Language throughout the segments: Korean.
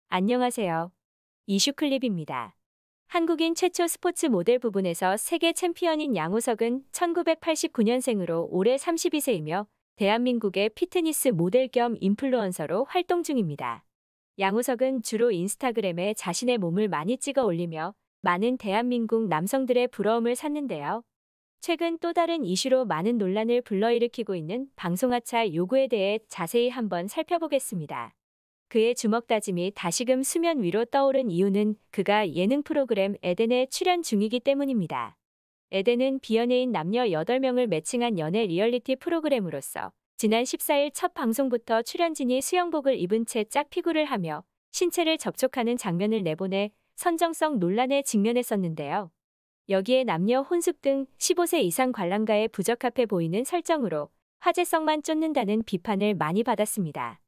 안녕하세요. 이슈클립입니다. 한국인 최초 스포츠 모델 부분에서 세계 챔피언인 양우석은 1989년생으로 올해 32세이며 대한민국의 피트니스 모델 겸 인플루언서로 활동 중입니다. 양우석은 주로 인스타그램에 자신의 몸을 많이 찍어 올리며 많은 대한민국 남성들의 부러움을 샀는데요. 최근 또 다른 이슈로 많은 논란을 불러일으키고 있는 방송하차 요구에 대해 자세히 한번 살펴보겠습니다. 그의 주먹다짐이 다시금 수면 위로 떠오른 이유는 그가 예능 프로그램 에덴에 출연 중이기 때문입니다. 에덴은 비연예인 남녀 8명을 매칭한 연애 리얼리티 프로그램으로서 지난 14일 첫 방송부터 출연진이 수영복을 입은 채 짝피구를 하며 신체를 접촉하는 장면을 내보내 선정성 논란에 직면했었는데요. 여기에 남녀 혼숙 등 15세 이상 관람가에 부적합해 보이는 설정으로 화제성만 쫓는다는 비판을 많이 받았습니다.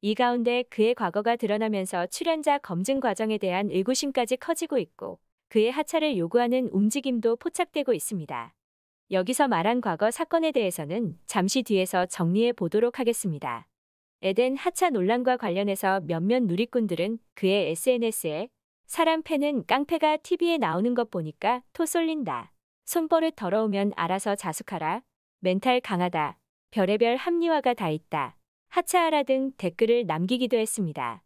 이 가운데 그의 과거가 드러나면서 출연자 검증 과정에 대한 의구심까지 커지고 있고 그의 하차를 요구하는 움직임도 포착되고 있습니다. 여기서 말한 과거 사건에 대해서는 잠시 뒤에서 정리해 보도록 하겠습니다. 에덴 하차 논란과 관련해서 몇몇 누리꾼들은 그의 SNS에 사람 패는 깡패가 TV에 나오는 것 보니까 토 쏠린다. 손버릇 더러우면 알아서 자숙하라. 멘탈 강하다. 별의별 합리화가 다 있다. 하차하라 등 댓글을 남기기도 했습니다.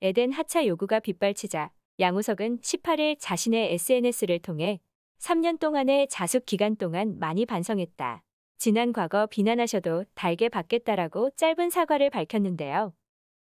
에덴 하차 요구가 빗발치자 양우석은 18일 자신의 SNS를 통해 3년 동안의 자숙 기간 동안 많이 반성했다. 지난 과거 비난하셔도 달게 받겠다라고 짧은 사과를 밝혔는데요.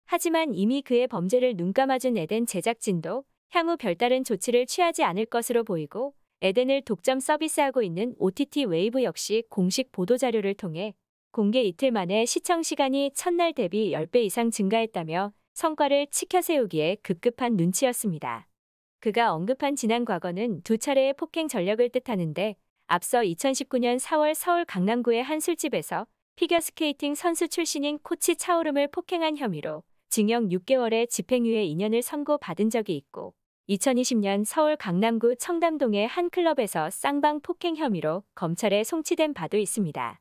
하지만 이미 그의 범죄를 눈감아준 에덴 제작진도 향후 별다른 조치를 취하지 않을 것으로 보이고 에덴을 독점 서비스하고 있는 OTT 웨이브 역시 공식 보도자료를 통해 공개 이틀 만에 시청 시간이 첫날 대비 10배 이상 증가했다며 성과를 치켜세우기에 급급한 눈치였습니다. 그가 언급한 지난 과거는 두 차례의 폭행 전력을 뜻하는데 앞서 2019년 4월 서울 강남구의 한 술집에서 피겨스케이팅 선수 출신인 코치 차오름을 폭행한 혐의로 징역 6개월의 집행유예 2년을 선고받은 적이 있고 2020년 서울 강남구 청담동의 한 클럽에서 쌍방 폭행 혐의로 검찰에 송치된 바도 있습니다.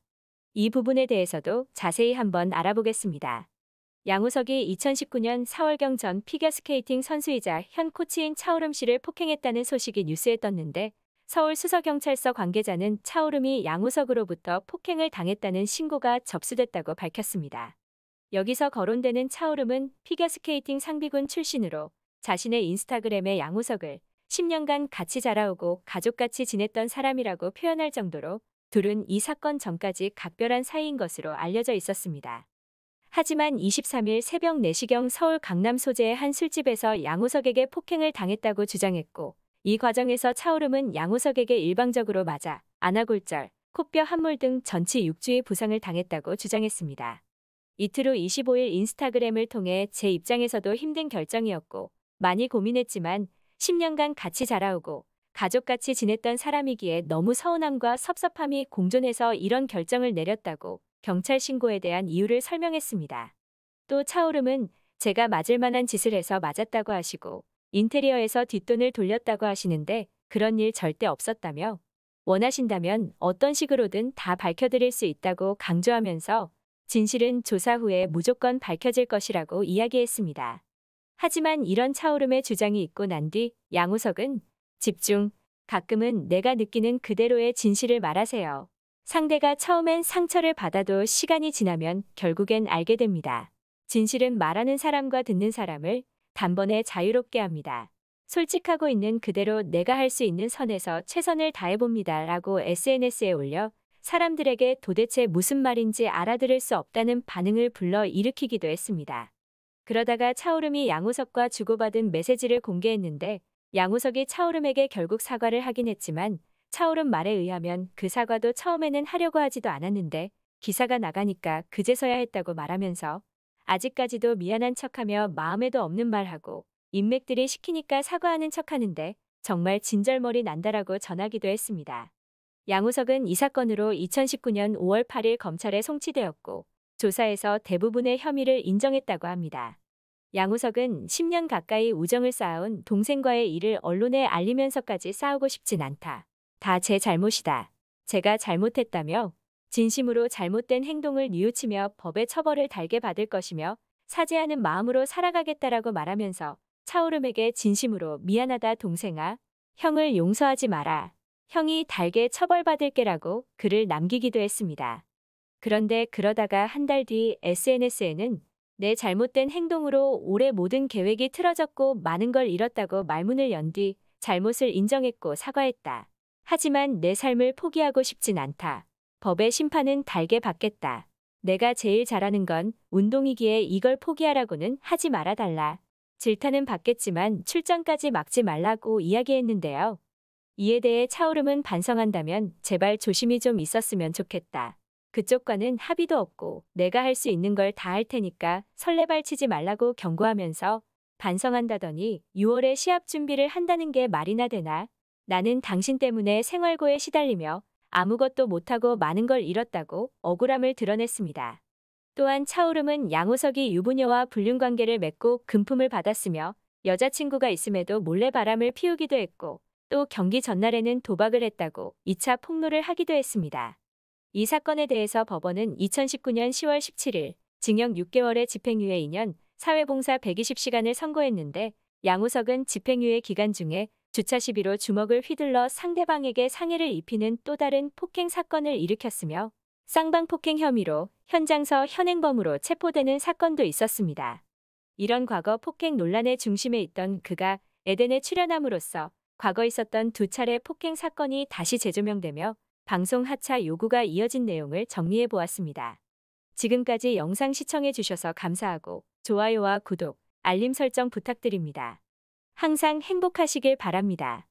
이 부분에 대해서도 자세히 한번 알아보겠습니다. 양우석이 2019년 4월경 전 피겨스케이팅 선수이자 현 코치인 차오름 씨를 폭행했다는 소식이 뉴스에 떴는데 서울수서경찰서 관계자는 차오름이 양우석으로부터 폭행을 당했다는 신고가 접수됐다고 밝혔습니다. 여기서 거론되는 차오름은 피겨스케이팅 상비군 출신으로 자신의 인스타그램에 양우석을 10년간 같이 자라오고 가족같이 지냈던 사람이라고 표현할 정도로 둘은 이 사건 전까지 각별한 사이인 것으로 알려져 있었습니다. 하지만 23일 새벽 4시경 서울 강남 소재의 한 술집에서 양우석에게 폭행을 당했다고 주장했고 이 과정에서 차오름은 양우석에게 일방적으로 맞아 안아골절, 코뼈 함몰 등 전치 6주의 부상을 당했다고 주장했습니다. 이틀 후 25일 인스타그램을 통해 제 입장에서도 힘든 결정이었고 많이 고민했지만 10년간 같이 자라오고 가족같이 지냈던 사람이기에 너무 서운함과 섭섭함이 공존해서 이런 결정을 내렸다고 경찰 신고에 대한 이유를 설명했습니다. 또 차오름은 제가 맞을 만한 짓을 해서 맞았다고 하시고 인테리어에서 뒷돈을 돌렸다고 하시는데 그런 일 절대 없었다며 원하신다면 어떤 식으로든 다 밝혀드릴 수 있다고 강조하면서 진실은 조사 후에 무조건 밝혀질 것이라고 이야기했습니다. 하지만 이런 차오름의 주장이 있고 난 뒤 양우석은 집중, 가끔은 내가 느끼는 그대로의 진실을 말하세요. 상대가 처음엔 상처를 받아도 시간이 지나면 결국엔 알게 됩니다. 진실은 말하는 사람과 듣는 사람을 단번에 자유롭게 합니다. 솔직하고 있는 그대로 내가 할 수 있는 선에서 최선을 다해봅니다. 라고 SNS에 올려 사람들에게 도대체 무슨 말인지 알아들을 수 없다는 반응을 불러 일으키기도 했습니다. 그러다가 차오름이 양우석과 주고받은 메시지를 공개했는데 양우석이 차오름에게 결국 사과를 하긴 했지만 차오름 말에 의하면 그 사과도 처음에는 하려고 하지도 않았는데 기사가 나가니까 그제서야 했다고 말하면서 아직까지도 미안한 척하며 마음에도 없는 말하고 인맥들이 시키니까 사과하는 척하는데 정말 진절머리 난다라고 전하기도 했습니다. 양우석은 이 사건으로 2019년 5월 8일 검찰에 송치되었고 조사에서 대부분의 혐의를 인정했다고 합니다. 양우석은 10년 가까이 우정을 쌓아온 동생과의 일을 언론에 알리면서까지 싸우고 싶진 않다. 다 제 잘못이다. 제가 잘못했다며 진심으로 잘못된 행동을 뉘우치며 법의 처벌을 달게 받을 것이며 사죄하는 마음으로 살아가겠다라고 말하면서 차오름에게 진심으로 미안하다 동생아. 형을 용서하지 마라. 형이 달게 처벌받을게라고 글을 남기기도 했습니다. 그런데 그러다가 한 달 뒤 SNS에는 내 잘못된 행동으로 올해 모든 계획이 틀어졌고 많은 걸 잃었다고 말문을 연 뒤 잘못을 인정했고 사과했다. 하지만 내 삶을 포기하고 싶진 않다. 법의 심판은 달게 받겠다. 내가 제일 잘하는 건 운동이기에 이걸 포기하라고는 하지 말아달라. 질타는 받겠지만 출전까지 막지 말라고 이야기했는데요. 이에 대해 차오름은 반성한다면 제발 조심히 좀 있었으면 좋겠다. 그쪽과는 합의도 없고 내가 할 수 있는 걸 다 할 테니까 설레발 치지 말라고 경고하면서 반성한다더니 6월에 시합 준비를 한다는 게 말이나 되나? 나는 당신 때문에 생활고에 시달리며 아무것도 못하고 많은 걸 잃었다고 억울함을 드러냈습니다. 또한 차오름은 양호석이 유부녀와 불륜관계를 맺고 금품을 받았으며 여자친구가 있음에도 몰래 바람을 피우기도 했고 또 경기 전날에는 도박을 했다고 2차 폭로를 하기도 했습니다. 이 사건에 대해서 법원은 2019년 10월 17일 징역 6개월의 집행유예 2년, 사회봉사 120시간을 선고했는데 양호석은 집행유예 기간 중에 주차 시비로 주먹을 휘둘러 상대방에게 상해를 입히는 또 다른 폭행 사건을 일으켰으며 쌍방폭행 혐의로 현장서 현행범으로 체포되는 사건도 있었습니다. 이런 과거 폭행 논란의 중심에 있던 그가 에덴에 출연함으로써 과거 있었던 두 차례 폭행 사건이 다시 재조명되며 방송 하차 요구가 이어진 내용을 정리해 보았습니다. 지금까지 영상 시청해 주셔서 감사하고 좋아요와 구독, 알림 설정 부탁드립니다. 항상 행복하시길 바랍니다.